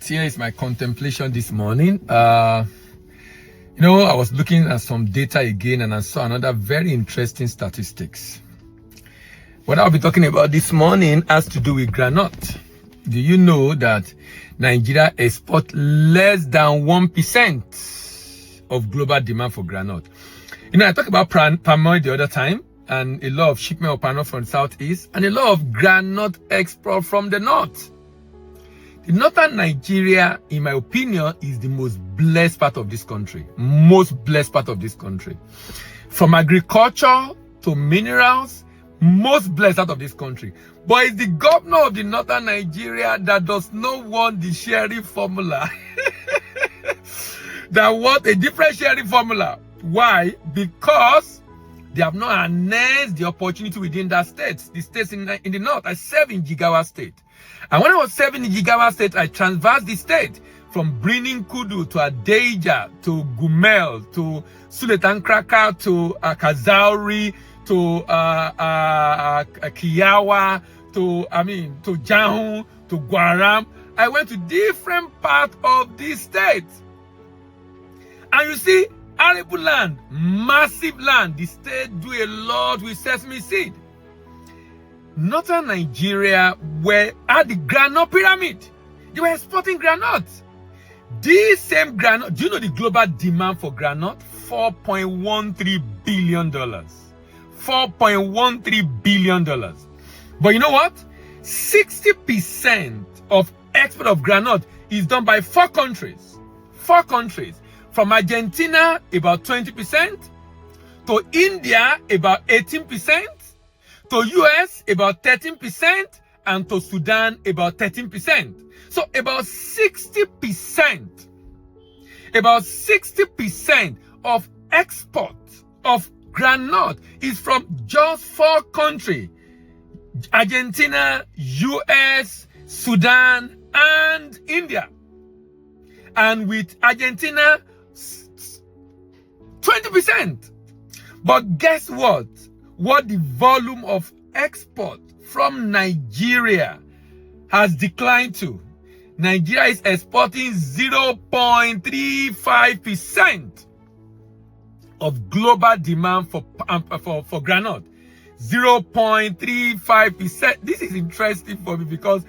Here is my contemplation this morning. I was looking at some data again and I saw another very interesting statistics. What I'll be talking about this morning has to do with groundnut. Do you know that Nigeria exports less than 1% of global demand for groundnut? I talked about palm oil the other time, and a lot of shipment of palm oil from the southeast, and a lot of groundnut export from the north. The northern Nigeria, in my opinion, is the most blessed part of this country. Most blessed part of this country. From agriculture to minerals, most blessed out of this country. But it's the governor of the northern Nigeria that does not want the sharing formula. That want a different sharing formula. Why? Because they have not harnessed the opportunity within that state. The states in the north. I serve in Jigawa State. And when I was serving in Jigawa State, I traversed the state from Birnin Kudu to Adeja to Gumel to Suletan Kraka to Kazauri to Kiyawa to Jahun to Gwaram. I went to different parts of this state. And you see, arable land, massive land. The state do a lot with sesame seed. Northern Nigeria had the groundnut pyramid. They were exporting groundnut. This same groundnut, do you know the global demand for groundnut? $4.13 billion. $4.13 billion. But you know what? 60% of export of groundnut is done by 4 countries. 4 countries. From Argentina, about 20%. To India, about 18%. To US, about 13%. And to Sudan, about 13%. So about 60%. About 60% of export of groundnut is from just 4 countries. Argentina, US, Sudan, and India. And with Argentina, 20%. But guess what? What the volume of export from Nigeria has declined to. Nigeria is exporting 0.35% of global demand for groundnut. 0.35%. This is interesting for me because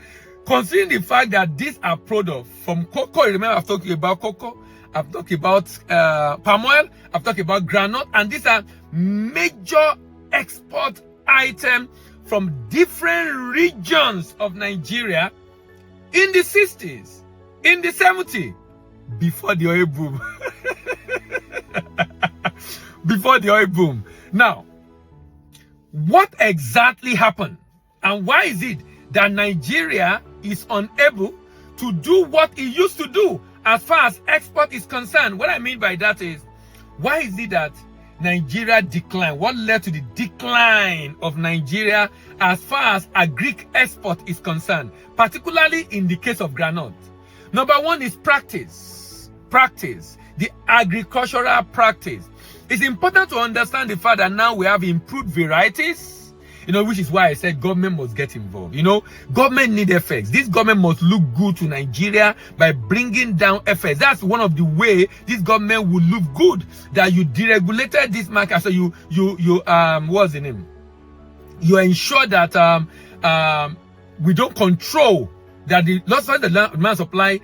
considering the fact that these are products from cocoa, remember I've talked about cocoa, I've talked about palm oil, I've talked about groundnut, and these are major export items from different regions of Nigeria in the 60s, in the 70s, before the oil boom. Before the oil boom. Now, what exactly happened? And why is it that Nigeria is unable to do what it used to do as far as export is concerned? What I mean by that is, why is it that Nigeria declined? What led to the decline of Nigeria as far as agric export is concerned, particularly in the case of groundnut? Number one is practice. Practice. The agricultural practice. It's important to understand the fact that now we have improved varieties, which is why I said government must get involved. Government need effects. This government must look good to Nigeria by bringing down effects. That's one of the way this government will look good, that you deregulated this market. So you what's the name? You ensure that we don't control that the lots of the demand supply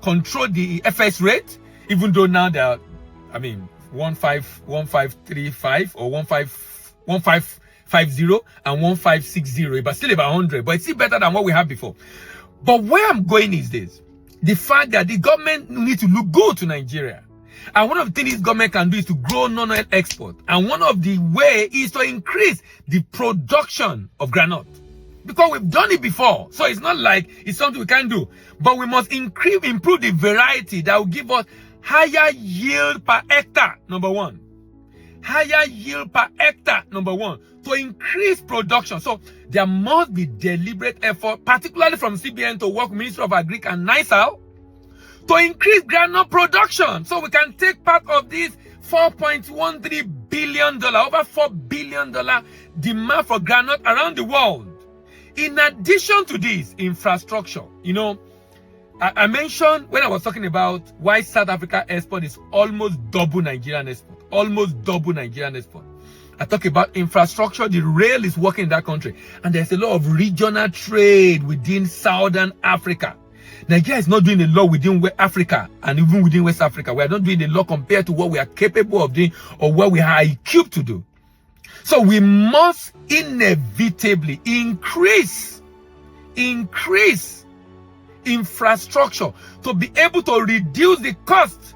control the FX rate, even though now they are, 1535 or 1550 and 1560, but still about 100, but it's still better than what we had before. But where I'm going is this: the fact that the government needs to look good to Nigeria. And one of the things this government can do is to grow non-oil export. And one of the way is to increase the production of groundnut. Because we've done it before. So it's not like it's something we can't do. But we must improve the variety that will give us higher yield per hectare, number one. Higher yield per hectare, number one. To increase production. So there must be deliberate effort, particularly from CBN, to work with Ministry of Agric and NISAL, to increase groundnut production. So we can take part of this $4.13 billion, over $4 billion demand for groundnut around the world. In addition to this, infrastructure, I mentioned when I was talking about why South Africa export is almost double Nigerian export. Almost double Nigerian export. I talk about infrastructure. The rail is working in that country. And there's a lot of regional trade within Southern Africa. Nigeria is not doing a lot within West Africa and even within West Africa. We are not doing a lot compared to what we are capable of doing or what we are equipped to do. So we must inevitably increase infrastructure to be able to reduce the cost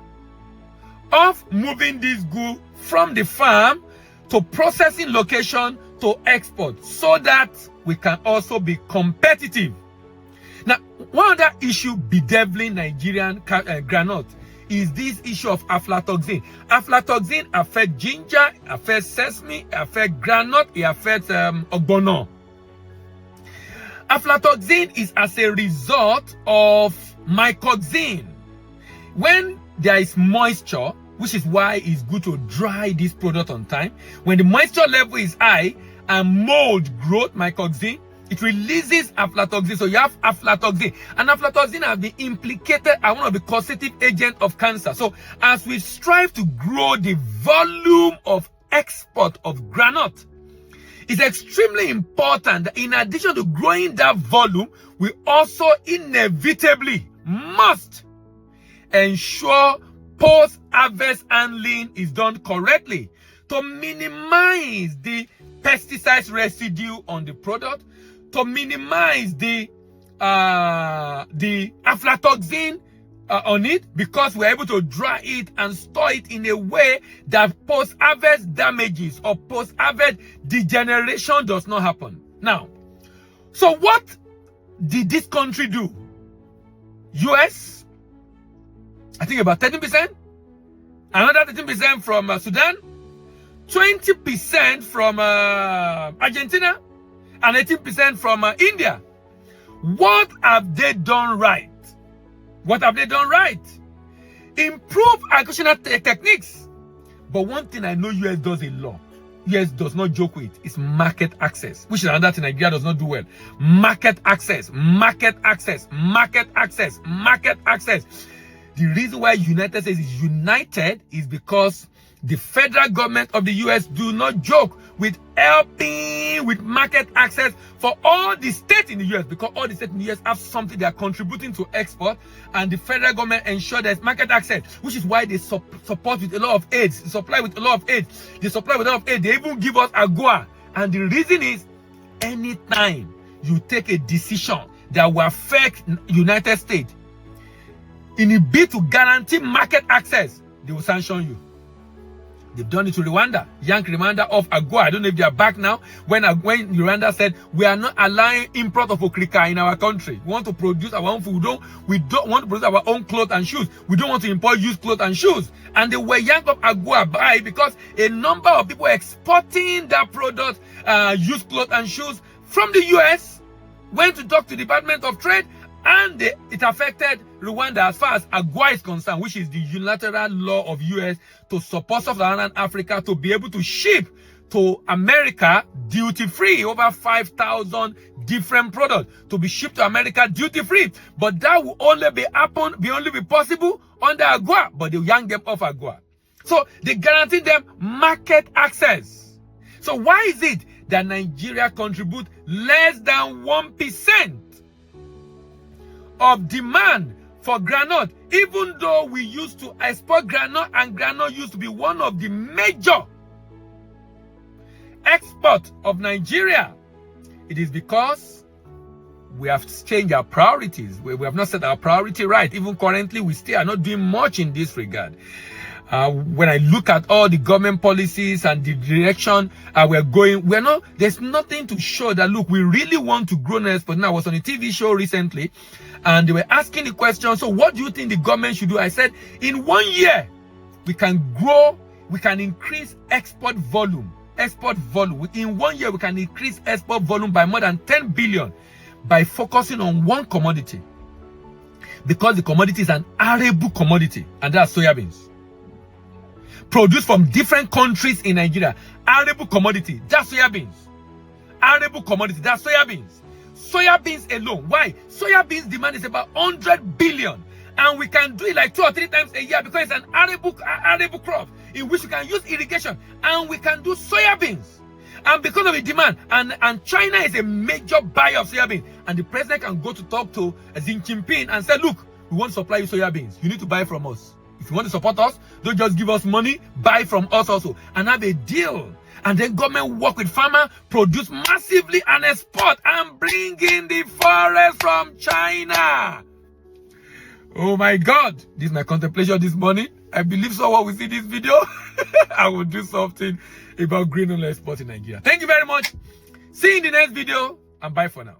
of moving this good from the farm to processing location to export so that we can also be competitive. Now, one other issue bedeviling Nigerian groundnut is this issue of aflatoxin. Aflatoxin affects ginger, affects sesame, affects groundnut, it affects ogbono. Aflatoxin is as a result of mycoxin. When there is moisture, which is why it's good to dry this product on time, when the moisture level is high and mold growth, mycoxin, it releases aflatoxin. So you have aflatoxin. And aflatoxin has been implicated as one of the causative agents of cancer. So as we strive to grow the volume of export of groundnut, it's extremely important that in addition to growing that volume, we also inevitably must ensure post-harvest handling is done correctly to minimize the pesticide residue on the product, to minimize the aflatoxin on it, because we're able to dry it and store it in a way that post-harvest damages or post-harvest degeneration does not happen. Now, so what did this country do? US, I think about 13%, another 13% from Sudan, 20% from Argentina, and 18% from India. What have they done right? What have they done right? Improve agricultural techniques. But one thing I know US does a lot, US does not joke with, is market access, which is another thing Nigeria does not do well. Market access, market access, market access, market access. The reason why United States is united is because the federal government of the US do not joke with helping with market access for all the states in the US, because all the states in the US have something they are contributing to export, and the federal government ensure there's market access, which is why they support with a lot of aids, they supply with a lot of aids, they supply with a lot of aid, they even give us AGOA. And the reason is, anytime you take a decision that will affect United States in a bid to guarantee market access, they will sanction you. They've done it to Rwanda, yank Rwanda off AGOA. I don't know if they are back now. When Rwanda said, we are not allowing import of okrika in our country. We want to produce our own food. We don't want to produce our own clothes and shoes. We don't want to import used clothes and shoes. And they were yanked off AGOA by because a number of people exporting that product, used clothes and shoes from the US, went to talk to the Department of Trade, and it affected Rwanda as far as AGOA is concerned, which is the unilateral law of US to support Sub-Saharan Africa to be able to ship to America duty-free over 5,000 different products to be shipped to America duty-free. But that will only be possible under AGOA, but they yank them off AGOA. So they guarantee them market access. So why is it that Nigeria contributes less than 1% of demand for groundnut, even though we used to export groundnut, and groundnut used to be one of the major exports of Nigeria? It is because we have changed our priorities. We have not set our priority right. Even currently, we still are not doing much in this regard. When I look at all the government policies and the direction we're going, there's nothing to show that, look, we really want to grow next. But now I was on a TV show recently, and they were asking the question, so what do you think the government should do? I said, in 1 year, we can grow, we can increase export volume. In 1 year, we can increase export volume by more than 10 billion by focusing on one commodity. Because the commodity is an arable commodity, and that's soybeans. Produced from different countries in Nigeria. Arable commodity, that's soybeans. Arable commodity, that's soybeans. soya beans alone. Why? Soya beans demand is about 100 billion. And we can do it like 2 or 3 times a year because it's an arable crop in which we can use irrigation. And we can do soya beans. And because of the demand, and China is a major buyer of soya beans. And the president can go to talk to Xi Jinping and say, look, we want to supply you soya beans. You need to buy from us. If you want to support us, don't just give us money, buy from us also. And have a deal. And then government work with farmer, produce massively and export and bring in the forest from China. Oh my God, this is my contemplation this morning. I believe someone will see this video. I will do something about green export in Nigeria. Thank you very much. See you in the next video and bye for now.